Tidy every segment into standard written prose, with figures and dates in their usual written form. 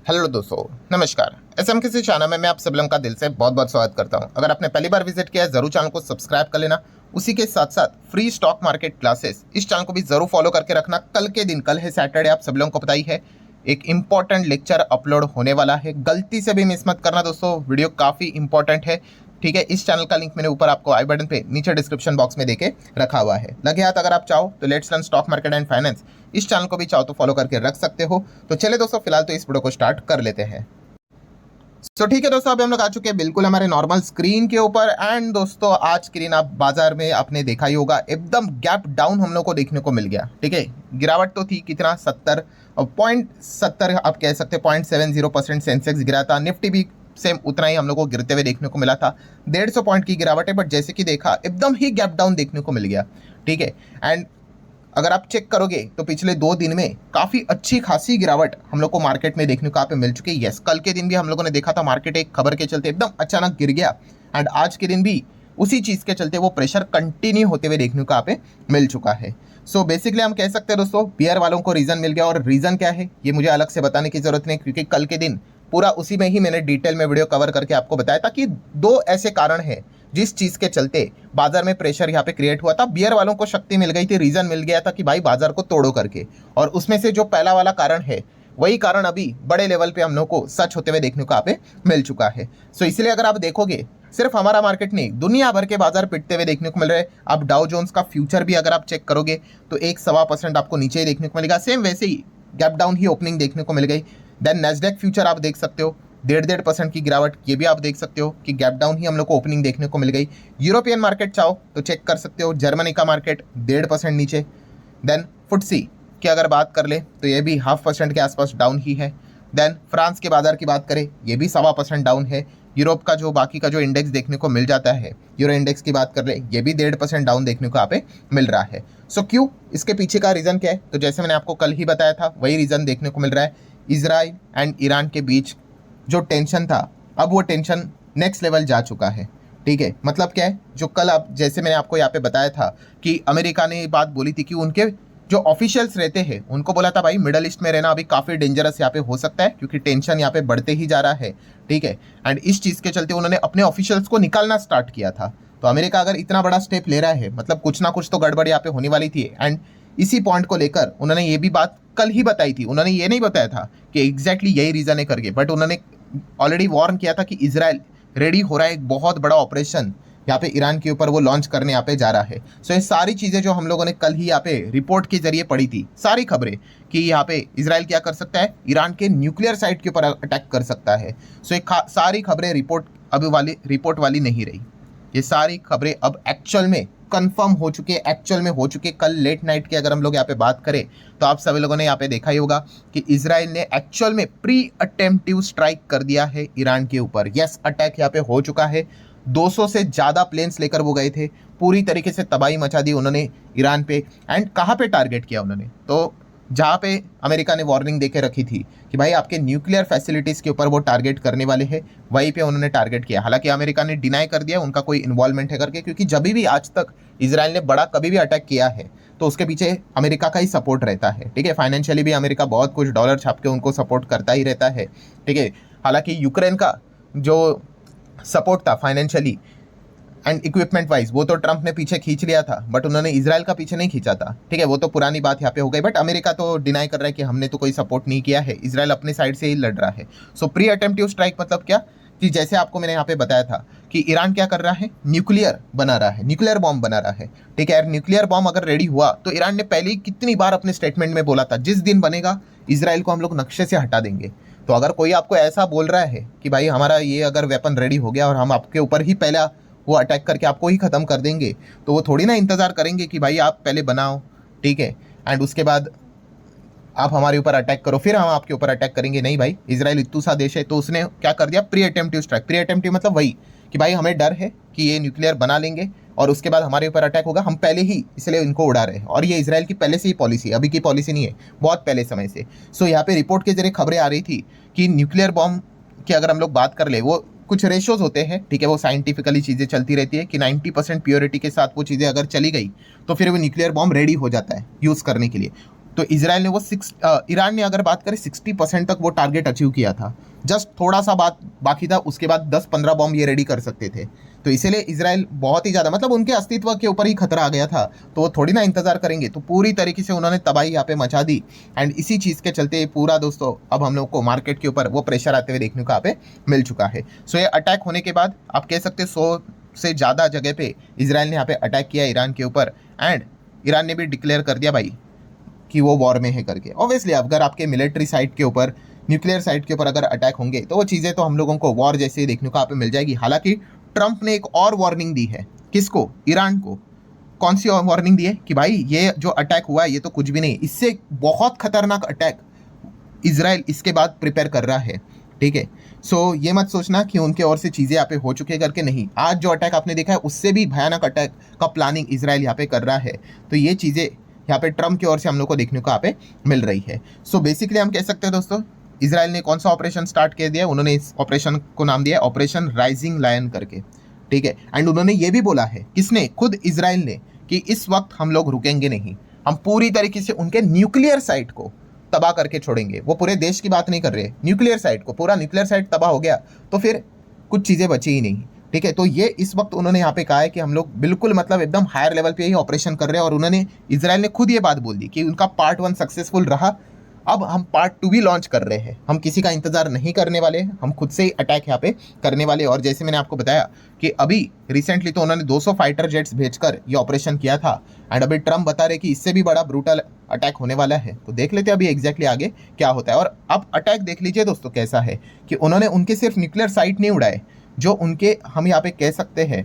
Hello दोस्तों, नमस्कार। SM किसी चैनल में मैं आप सब लोगों का दिल से बहुत बहुत स्वागत करता हूं। अगर आपने पहली बार विजिट किया है जरूर चैनल को सब्सक्राइब कर लेना। उसी के साथ साथ फ्री स्टॉक मार्केट क्लासेस इस चैनल को भी जरूर फॉलो करके रखना। कल के दिन, कल है सैटरडे, आप सब लोगों को पता ही है, एक इंपॉर्टेंट लेक्चर अपलोड होने वाला है। गलती से भी मिस मत करना दोस्तों, वीडियो काफ़ी इंपॉर्टेंट है। ठीक है, इस चैनल का लिंक मैंने ऊपर आपको आई बटन पे नीचे डिस्क्रिप्शन बॉक्स में देके रखा हुआ है। लगे हाथ अगर आप चाहो तो let's learn stock market and finance इस चैनल को भी चाहो तो फॉलो करके रख सकते हो। तो चले दोस्तों, फिलहाल तो इस वीडियो को स्टार्ट कर लेते हैं। ठीक है दोस्तों, अभी हम लोग आ चुके हैं बिल्कुल हमारे नॉर्मल स्क्रीन के ऊपर। एंड दोस्तों, आज स्क्रीन आप बाजार में आपने देखा ही होगा, एकदम गैप डाउन हम लोग को देखने को मिल गया। ठीक है, गिरावट तो थी कितना, 70.70 आप कह सकते हैं, 0.70% सेंसेक्स गिरा था। निफ्टी भी सेम उतना ही हम लोग को गिरते हुए देखने को मिला था। 150 पॉइंट की गिरावट है, बट जैसे कि देखा एकदम ही गैप डाउन देखने को मिल गया। ठीक है, एंड अगर आप चेक करोगे तो पिछले 2 दिन में काफ़ी अच्छी खासी गिरावट हम लोग को मार्केट में देखने को यहाँ पे मिल चुकी है। यस, कल के दिन भी हम लोगों ने देखा था मार्केट एक खबर के चलते एकदम अचानक गिर गया। एंड आज के दिन भी उसी चीज़ के चलते वो प्रेशर कंटिन्यू होते हुए देखने को यहाँ पे मिल चुका है। सो बेसिकली हम कह सकते हैं दोस्तों, बियर वालों को रीज़न मिल गया। और रीज़न क्या है ये मुझे अलग से बताने की ज़रूरत नहीं, क्योंकि कल के दिन पूरा उसी में ही मैंने डिटेल में वीडियो कवर करके आपको बताया था कि 2 ऐसे कारण हैं जिस चीज़ के चलते बाजार में प्रेशर यहाँ पे क्रिएट हुआ था। बियर वालों को शक्ति मिल गई थी, रीज़न मिल गया था कि भाई बाजार को तोड़ो करके। और उसमें से जो पहला वाला कारण है वही कारण अभी बड़े लेवल पे हम लोग को सच होते हुए देखने को यहाँ पे मिल चुका है। सो इसलिए अगर आप देखोगे, सिर्फ हमारा मार्केट नहीं, दुनिया भर के बाजार पिटते हुए देखने को मिल रहे हैं। अब डाउ जोन्स का फ्यूचर भी अगर आप चेक करोगे तो 1-1.25% आपको नीचे ही देखने को मिलेगा। सेम वैसे ही गैप डाउन ही ओपनिंग देखने को मिल गई। देन नेस्डैक फ्यूचर आप देख सकते हो, 1.5% की गिरावट, ये भी आप देख सकते हो कि गैप डाउन ही हम लोग को ओपनिंग देखने को मिल गई। यूरोपियन मार्केट चाहो तो चेक कर सकते हो, जर्मनी का मार्केट 1.5% नीचे। देन फुटसी की अगर बात कर ले तो ये भी 0.5% के आसपास डाउन ही है। देन फ्रांस के बाजार की बात करें, ये भी 1.25% डाउन है। यूरोप का जो बाकी का जो इंडेक्स देखने को मिल जाता है, यूरो इंडेक्स की बात कर ले, ये भी 1.5% डाउन देखने को यहाँ पे मिल रहा है। सो क्यों, इसके पीछे का रीज़न क्या है? तो जैसे मैंने आपको कल ही बताया था वही रीज़न देखने को मिल रहा है। इजराइल एंड ईरान के बीच जो टेंशन था, अब वो टेंशन नेक्स्ट लेवल जा चुका है। ठीक है, मतलब क्या है, जो कल आप जैसे मैंने आपको यहाँ पे बताया था कि अमेरिका ने ये बात बोली थी कि उनके जो ऑफिशियल्स रहते हैं उनको बोला था भाई मिडल ईस्ट में रहना अभी काफ़ी डेंजरस यहाँ पे हो सकता है, क्योंकि टेंशन यहाँ पे बढ़ते ही जा रहा है। ठीक है, एंड इस चीज़ के चलते उन्होंने अपने ऑफिशियल्स को निकालना स्टार्ट किया था। तो अमेरिका अगर इतना बड़ा स्टेप ले रहा है, मतलब कुछ ना कुछ तो गड़बड़ यहाँ पे होने वाली थी। एंड इसी पॉइंट को लेकर उन्होंने ये भी बात कल ही बताई थी। उन्होंने ये नहीं बताया था कि एग्जैक्टली यही रीज़न है करके, बट उन्होंने ऑलरेडी वार्न किया था कि इजराइल रेडी हो रहा है, एक बहुत बड़ा ऑपरेशन यहाँ पे ईरान के ऊपर वो लॉन्च करने यहाँ पे जा रहा है। सो ये सारी चीज़ें जो हम लोगों ने कल ही यहाँ पे रिपोर्ट के जरिए पढ़ी थी, सारी खबरें कि यहाँ पे इजराइल क्या कर सकता है, ईरान के न्यूक्लियर साइट के ऊपर अटैक कर सकता है। सो ये सारी खबरें रिपोर्ट वाली नहीं रही। ये सारी खबरें अब एक्चुअल में कंफर्म हो चुके, एक्चुअल में हो चुके। कल लेट नाइट की अगर हम लोग यहाँ पे बात करें तो आप सभी लोगों ने यहाँ पे देखा ही होगा कि इजराइल ने एक्चुअल में प्री अटेम्प्टिव स्ट्राइक कर दिया है ईरान के ऊपर। यस, अटैक यहाँ पे हो चुका है। 200 से ज़्यादा प्लेन्स लेकर वो गए थे, पूरी तरीके से तबाही मचा दी उन्होंने ईरान पे। एंड कहाँ पे टारगेट किया उन्होंने, तो जहाँ पे अमेरिका ने वार्निंग देके रखी थी कि भाई आपके न्यूक्लियर फैसिलिटीज़ के ऊपर वो टारगेट करने वाले हैं, वहीं पे उन्होंने टारगेट किया। हालांकि अमेरिका ने डिनाई कर दिया उनका कोई इन्वॉल्वमेंट है करके, क्योंकि जब भी आज तक इजराइल ने बड़ा कभी भी अटैक किया है तो उसके पीछे अमेरिका का ही सपोर्ट रहता है। ठीक है, फाइनेंशियली भी अमेरिका बहुत कुछ डॉलर छाप के उनको सपोर्ट करता ही रहता है। ठीक है, हालांकि यूक्रेन का जो सपोर्ट था फाइनेंशियली एंड इक्विपमेंट वाइज, वो तो ट्रंप ने पीछे खींच लिया था, बट उन्होंने इजराइल का पीछे नहीं खींचा था। ठीक है, वो तो पुरानी बात यहाँ पे हो गई। बट अमेरिका तो डिनाई कर रहा है कि हमने तो कोई सपोर्ट नहीं किया है, इजराइल अपने साइड से ही लड़ रहा है। सो प्री अटेम्प्टिव स्ट्राइक मतलब क्या, कि जैसे आपको मैंने यहाँ पे बताया था कि ईरान क्या कर रहा है, न्यूक्लियर बना रहा है, न्यूक्लियर बॉम्ब बना रहा है। ठीक है यार, न्यूक्लियर बॉम्ब अगर रेडी हुआ तो ईरान ने पहले ही कितनी बार अपने स्टेटमेंट में बोला था, जिस दिन बनेगा इजराइल को हम लोग नक्शे से हटा देंगे। तो अगर कोई आपको ऐसा बोल रहा है कि भाई हमारा ये अगर वेपन रेडी हो गया और हम आपके ऊपर ही पहला वो अटैक करके आपको ही ख़त्म कर देंगे, तो वो थोड़ी ना इंतज़ार करेंगे कि भाई आप पहले बनाओ, ठीक है, एंड उसके बाद आप हमारे ऊपर अटैक करो फिर हम आपके ऊपर अटैक करेंगे। नहीं भाई, इजराइल इतू सा देश है, तो उसने क्या कर दिया, प्री अटेम्प्टिव स्ट्राइक। प्री अटेम्प्टिव मतलब वही कि भाई हमें डर है कि ये न्यूक्लियर बना लेंगे और उसके बाद हमारे ऊपर अटैक होगा, हम पहले ही इसलिए इनको उड़ा रहे हैं। और ये इजराइल की पहले से ही पॉलिसी है, अभी की पॉलिसी नहीं है, बहुत पहले समय से। सो यहाँ पे रिपोर्ट के जरिए खबरें आ रही थी कि न्यूक्लियर बॉम्ब की अगर हम लोग बात कर ले, वो कुछ रेशोज होते हैं। ठीक है, वो साइंटिफिकली चीज़ें चलती रहती है कि 90% प्योरिटी के साथ वो चीज़ें अगर चली गई तो फिर वो न्यूक्लियर बॉम्ब रेडी हो जाता है यूज़ करने के लिए। तो इसराइल ने ईरान ने अगर बात करें 60% तक वो टारगेट अचीव किया था। जस्ट थोड़ा सा बात बाकी था, उसके बाद 10-15 बॉम्ब ये रेडी कर सकते थे। तो इसीलिए इसराइल बहुत ही ज़्यादा मतलब उनके अस्तित्व के ऊपर ही खतरा आ गया था, तो वो थोड़ी ना इंतजार करेंगे। तो पूरी तरीके से उन्होंने तबाही यहाँ पे मचा दी। एंड इसी चीज़ के चलते पूरा दोस्तों अब हम लोग को मार्केट के ऊपर वो प्रेशर आते हुए देखने को यहाँ पे मिल चुका है। सो ये अटैक होने के बाद आप कह सकते 100 से ज़्यादा जगह पे इसराइल ने यहाँ पे अटैक किया ईरान के ऊपर। एंड ईरान ने भी डिक्लेयर कर दिया भाई कि वो वॉर में है करके। ऑब्वियसली अगर आपके मिलिट्री साइट के ऊपर, न्यूक्लियर साइट के ऊपर अगर अटैक होंगे तो वो चीज़ें तो हम लोगों को वॉर जैसे देखने को यहाँ पे मिल जाएगी। हालांकि ट्रंप ने एक और वार्निंग दी है, किसको? ईरान को। कौन सी वार्निंग दी है? कि भाई ये जो अटैक हुआ है ये तो कुछ भी नहीं, इससे बहुत खतरनाक अटैक इसराइल इसके बाद प्रिपेयर कर रहा है। ठीक है, सो ये मत सोचना कि उनके ओर से चीज़ें यहाँ पे हो चुके करके, नहीं। आज जो अटैक आपने देखा है उससे भी भयानक अटैक का प्लानिंग इसराइल यहाँ पे कर रहा है। तो ये चीज़ें यहाँ पे ट्रंप की ओर से हम लोग को देखने को यहाँ पे मिल रही है। सो बेसिकली हम कह सकते हैं दोस्तों, इसराइल ने कौन सा ऑपरेशन स्टार्ट कर दिया? उन्होंने इस ऑपरेशन को नाम दिया ऑपरेशन राइजिंग लायन करके। ठीक है, एंड उन्होंने ये भी बोला है, किसने? खुद इसराइल ने, कि इस वक्त हम लोग रुकेंगे नहीं, हम पूरी तरीके से उनके न्यूक्लियर साइट को तबाह करके छोड़ेंगे। वो पूरे देश की बात नहीं कर रहे, न्यूक्लियर साइट को। पूरा न्यूक्लियर साइट तबाह हो गया तो फिर कुछ चीज़ें बची ही नहीं। ठीक है, तो ये इस वक्त उन्होंने यहाँ पे कहा है कि हम लोग बिल्कुल मतलब एकदम हायर लेवल पे ही ऑपरेशन कर रहे हैं। और उन्होंने, इसराइल ने खुद ये बात बोल दी कि उनका पार्ट 1 सक्सेसफुल रहा, अब हम पार्ट 2 भी लॉन्च कर रहे हैं। हम किसी का इंतजार नहीं करने वाले, हम खुद से ही अटैक यहाँ पे करने वाले। और जैसे मैंने आपको बताया कि अभी रिसेंटली तो उन्होंने 200 फाइटर जेट्स भेजकर ये ऑपरेशन किया था। एंड अभी ट्रम्प बता रहे कि इससे भी बड़ा ब्रूटल अटैक होने वाला है। तो देख लेते हैं अभी एग्जैक्टली आगे क्या होता है। और अब अटैक देख लीजिए दोस्तों कैसा है, कि उन्होंने उनके सिर्फ न्यूक्लियर साइट नहीं उड़ाए, जो उनके हम यहाँ पे कह सकते हैं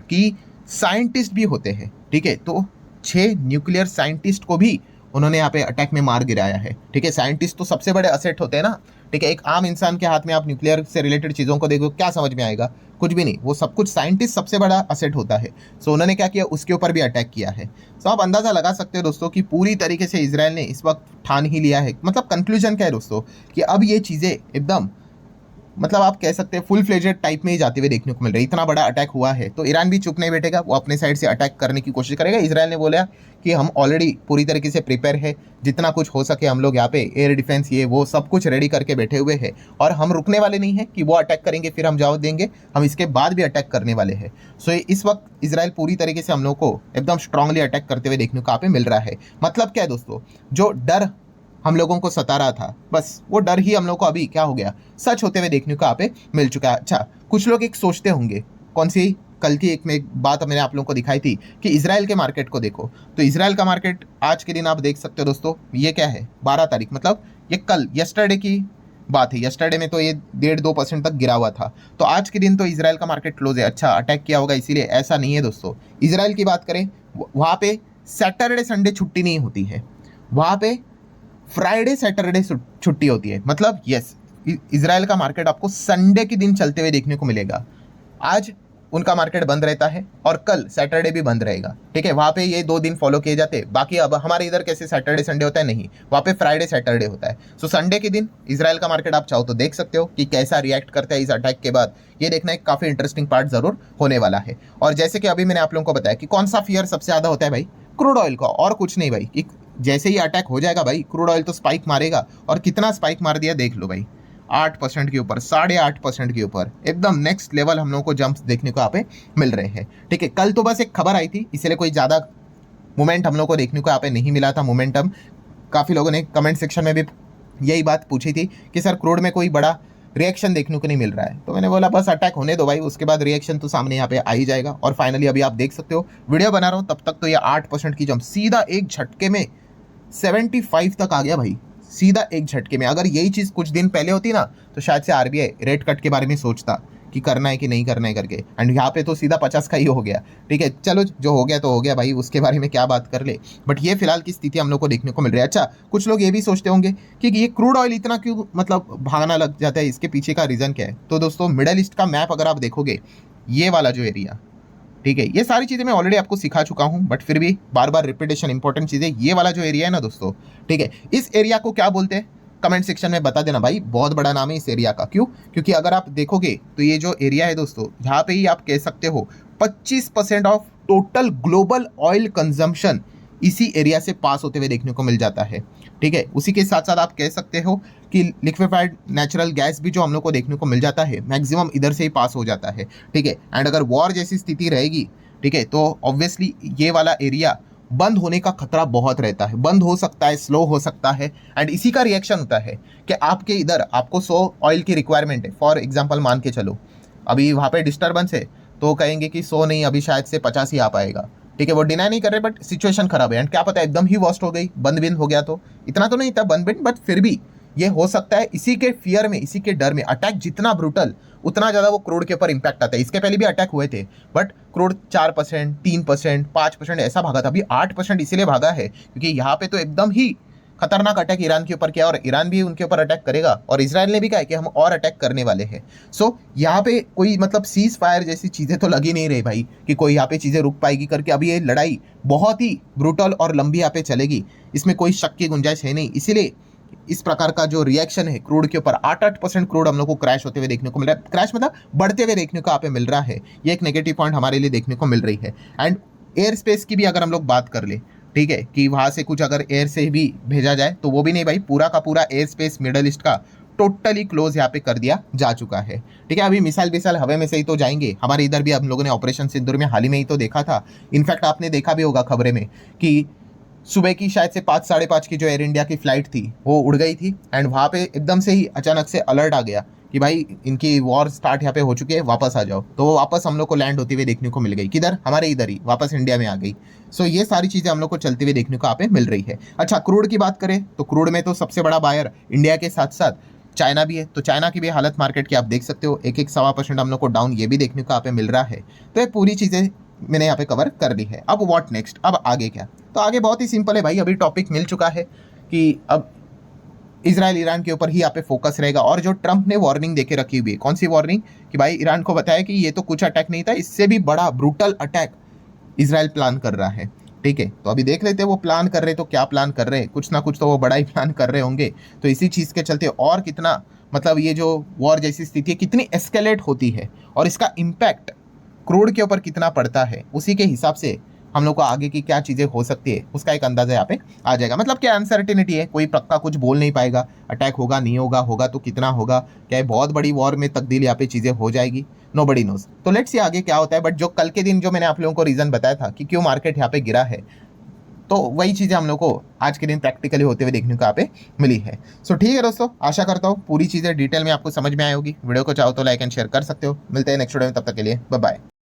कि साइंटिस्ट भी होते हैं। ठीक है, तो 6 न्यूक्लियर साइंटिस्ट को भी उन्होंने यहाँ पे अटैक में मार गिराया है। ठीक है, साइंटिस्ट तो सबसे बड़े असेट होते हैं ना। ठीक है, एक आम इंसान के हाथ में आप न्यूक्लियर से रिलेटेड चीज़ों को देखो, क्या समझ में आएगा? कुछ भी नहीं। वो सब कुछ साइंटिस्ट सबसे बड़ा असेट होता है। सो उन्होंने क्या किया, उसके ऊपर भी अटैक किया है। सो आप अंदाज़ा लगा सकते हो दोस्तों कि पूरी तरीके से इसराइल ने इस वक्त ठान ही लिया है। मतलब कंक्लूजन क्या है दोस्तों, कि अब ये चीज़ें एकदम मतलब आप कह सकते हैं फुल फ्लेजेड टाइप में ही जाते हुए देखने को मिल रही है। इतना बड़ा अटैक हुआ है तो ईरान भी चुप नहीं बैठेगा, वो अपने साइड से अटैक करने की कोशिश करेगा। इसराइल ने बोला कि हम ऑलरेडी पूरी तरीके से प्रिपेयर है, जितना कुछ हो सके हम लोग यहाँ पे एयर डिफेंस ये वो सब कुछ रेडी करके बैठे हुए हैं। और हम रुकने वाले नहीं हैं कि वो अटैक करेंगे फिर हम जवाब देंगे, हम इसके बाद भी अटैक करने वाले हैं। सो इस वक्त इसराइल पूरी तरीके से हम लोग को एकदम स्ट्रांगली अटैक करते हुए देखने को यहाँ पे मिल रहा है। मतलब क्या है दोस्तों, जो डर हम लोगों को सता रहा था, बस वो डर ही हम लोग को अभी क्या हो गया, सच होते हुए देखने को यहाँ पे मिल चुका है। अच्छा, कुछ लोग एक सोचते होंगे, कौन सी? कल की एक बात मैंने आप लोगों को दिखाई थी कि इसराइल के मार्केट को देखो। तो इसराइल का मार्केट आज के दिन आप देख सकते हो दोस्तों, ये क्या है 12 तारीख, मतलब ये कल यस्टरडे की बात है। यस्टरडे में तो ये 1.5-2% तक गिरा हुआ था। तो आज के दिन तो इसराइल का मार्केट क्लोज है। अच्छा, अटैक किया होगा इसीलिए? ऐसा नहीं है दोस्तों। इसराइल की बात करें, वहाँ पे सैटरडे संडे छुट्टी नहीं होती है, वहाँ पे फ्राइडे सैटरडे छुट्टी होती है। मतलब यस, इसराइल का मार्केट आपको संडे के दिन चलते हुए देखने को मिलेगा। आज उनका मार्केट बंद रहता है और कल सैटरडे भी बंद रहेगा। ठीक है, वहाँ पे ये 2 दिन फॉलो किए जाते हैं। बाकी अब हमारे इधर कैसे सैटरडे संडे होता है, नहीं, वहाँ पे फ्राइडे सैटरडे होता है। सो संडे के दिन इसराइल का मार्केट आप चाहो तो देख सकते हो कि कैसा रिएक्ट करता है इस अटैक के बाद। ये देखना एक काफ़ी इंटरेस्टिंग पार्ट ज़रूर होने वाला है। और जैसे कि अभी मैंने आप लोगों को बताया कि कौन सा फियर सबसे ज़्यादा होता है भाई, क्रूड ऑयल का, और कुछ नहीं भाई। जैसे ही अटैक हो जाएगा भाई, क्रूड ऑयल तो स्पाइक मारेगा। और कितना स्पाइक मार दिया देख लो भाई, 8% के ऊपर, 8.5% के ऊपर, एकदम नेक्स्ट लेवल हम लोगों को जंप्स देखने को यहाँ पे मिल रहे हैं। ठीक है, कल तो बस एक खबर आई थी, इसलिए कोई ज़्यादा मोमेंट हम लोग को देखने को यहाँ पे नहीं मिला था। मोमेंटम काफ़ी लोगों ने कमेंट सेक्शन में भी यही बात पूछी थी कि सर क्रूड में कोई बड़ा रिएक्शन देखने को नहीं मिल रहा है। तो मैंने बोला बस अटैक होने दो भाई, उसके बाद रिएक्शन तो सामने यहाँ पे आ ही जाएगा। और फाइनली अभी आप देख सकते हो, वीडियो बना रहा हूँ तब तक तो ये 8% की जंप सीधा एक झटके में 75 तक आ गया भाई, सीधा एक झटके में। अगर यही चीज़ कुछ दिन पहले होती ना तो शायद से आरबीआई रेट कट के बारे में सोचता कि करना है कि नहीं करना है करके। एंड यहाँ पे तो सीधा 50 का ही हो गया। ठीक है, चलो जो हो गया तो हो गया भाई, उसके बारे में क्या बात कर ले। बट ये फिलहाल की स्थिति हम लोग को देखने को मिल रही है। अच्छा, कुछ लोग ये भी सोचते होंगे कि ये क्रूड ऑयल इतना क्यों मतलब भागना लग जाता है, इसके पीछे का रीज़न क्या है? तो दोस्तों, मिडल ईस्ट का मैप अगर आप देखोगे, ये वाला जो एरिया, ठीक है, ये सारी चीज़ें मैं ऑलरेडी आपको सिखा चुका हूँ, बट फिर भी बार बार रिपीटेशन इंपॉर्टेंट चीज़ें। ये वाला जो एरिया है ना दोस्तों, ठीक है, इस एरिया को क्या बोलते हैं कमेंट सेक्शन में बता देना भाई। बहुत बड़ा नाम है इस एरिया का। क्यों? क्योंकि अगर आप देखोगे तो ये जो एरिया है दोस्तों, यहाँ पे ही आप कह सकते हो 25% of total global oil consumption इसी एरिया से पास होते हुए देखने को मिल जाता है। ठीक है, उसी के साथ साथ आप कह सकते हो कि लिक्विफाइड नेचुरल गैस भी जो हम लोग को देखने को मिल जाता है मैक्सिमम इधर से ही पास हो जाता है। ठीक है, एंड अगर वॉर जैसी स्थिति रहेगी, ठीक है, तो ऑब्वियसली ये वाला एरिया बंद होने का खतरा बहुत रहता है, बंद हो सकता है, स्लो हो सकता है। एंड इसी का रिएक्शन होता है कि आपके इधर आपको 100 ऑयल की रिक्वायरमेंट है, फॉर एग्जांपल मान के चलो अभी वहाँ पे डिस्टर्बेंस है, तो कहेंगे कि 100 नहीं, अभी शायद से 50 ही आ पाएगा। ठीक है, वो डिनाई नहीं कर रहे, बट सिचुएशन खराब है एंड क्या पता एकदम ही वर्स्ट हो गई, बंद बिंद हो गया, तो इतना तो नहीं था बंद बिंद, बट फिर भी ये हो सकता है। इसी के फियर में, इसी के डर में अटैक जितना ब्रूटल, उतना ज़्यादा वो क्रूड के ऊपर इंपैक्ट आता है। इसके पहले भी अटैक हुए थे, बट क्रूड 4%, 3%, 5% ऐसा भागा था। अभी 8% इसीलिए भागा है क्योंकि यहाँ पे तो एकदम ही खतरनाक अटैक ईरान के ऊपर किया और ईरान भी उनके ऊपर अटैक करेगा और इजराइल ने भी कहा है कि हम और अटैक करने वाले हैं। सो यहाँ पे कोई मतलब सीज फायर जैसी चीज़ें तो लगी नहीं रही भाई कि कोई यहाँ पे चीज़ें रुक पाएगी करके। अभी ये लड़ाई बहुत ही ब्रूटल और लंबी यहाँ पे चलेगी, इसमें कोई शक की गुंजाइश है नहीं। इसीलिए इस प्रकार का जो रिएक्शन है क्रूड के ऊपर, 8% क्रूड हम लोग को क्रैश होते हुए देखने को मिल रहा है। क्रैश मतलब बढ़ते हुए देखने को यहाँ पे मिल रहा है। ये एक नेगेटिव पॉइंट हमारे लिए देखने को मिल रही है। एंड एयर स्पेस की भी अगर हम लोग बात कर ले, ठीक है, कि वहाँ से कुछ अगर एयर से भी भेजा जाए तो वो भी नहीं भाई, पूरा का पूरा एयर स्पेस मिडल ईस्ट का टोटली क्लोज यहाँ पे कर दिया जा चुका है। ठीक है, अभी मिसाइल विसाइल हवा में से ही तो जाएंगे। हमारे इधर भी हम लोगों ने ऑपरेशन सिंदूर में हाल ही में ही तो देखा था। इनफैक्ट आपने देखा भी होगा खबरें में कि सुबह की शायद से 5, 5:30 की जो एयर इंडिया की फ्लाइट थी वो उड़ गई थी एंड वहाँ पे एकदम से ही अचानक से अलर्ट आ गया कि भाई इनकी वॉर स्टार्ट यहाँ पे हो चुकी है, वापस आ जाओ। तो वो वापस हम लोग को लैंड होती हुई देखने को मिल गई, किधर, हमारे इधर ही, वापस इंडिया में आ गई। सो ये सारी चीज़ें हम लोग को चलते हुए देखने को यहाँ पे मिल रही है। अच्छा, क्रूड की बात करें तो क्रूड में तो सबसे बड़ा बायर इंडिया के साथ साथ चाइना भी है। तो चाइना की भी हालत मार्केट की आप देख सकते हो, 1-1.25% हम लोग को डाउन ये भी देखने को यहाँ पे मिल रहा है। तो ये पूरी चीज़ें मैंने यहाँ पे कवर कर ली है। अब व्हाट नेक्स्ट, अब आगे क्या? तो आगे बहुत ही सिंपल है भाई, अभी टॉपिक मिल चुका है कि अब इजराइल ईरान के ऊपर ही यहाँ पे फोकस रहेगा। और जो ट्रंप ने वार्निंग देके रखी हुई है, कौन सी वार्निंग, कि भाई ईरान को बताया कि ये तो कुछ अटैक नहीं था, इससे भी बड़ा ब्रूटल अटैक इजराइल प्लान कर रहा है। ठीक है, तो अभी देख लेते हैं वो प्लान कर रहे तो क्या प्लान कर रहे हैं, कुछ ना कुछ तो वो बड़ा ही प्लान कर रहे होंगे। तो इसी चीज़ के चलते और कितना मतलब ये जो वॉर जैसी स्थिति है कितनी एस्केलेट होती है और इसका इम्पैक्ट क्रूड के ऊपर कितना पड़ता है, उसी के हिसाब से हम लोग को आगे की क्या चीज़ें हो सकती है उसका एक अंदाजा यहाँ पे आ जाएगा। मतलब क्या अनसर्टिनिटी है, कोई पक्का कुछ बोल नहीं पाएगा, अटैक होगा नहीं होगा, होगा तो कितना होगा, क्या बहुत बड़ी वॉर में तब्दील यहाँ पे चीज़ें हो जाएगी, नोबडी नोज। तो लेट्स सी आगे क्या होता है। बट जो कल के दिन जो मैंने आप लोगों को रीज़न बताया था कि क्यों मार्केट यहाँ पे गिरा है, तो वही चीज़ें हम लोग को आज के दिन प्रैक्टिकली होते हुए देखने को यहाँ पे मिली है। सो ठीक है दोस्तों, आशा करता हूँ पूरी चीज़ें डिटेल में आपको समझ में आई होगी। वीडियो को चाहो तो लाइक एंड शेयर कर सकते हो। मिलते हैं नेक्स्ट वीडियो में, तब तक के लिए बाय बाय।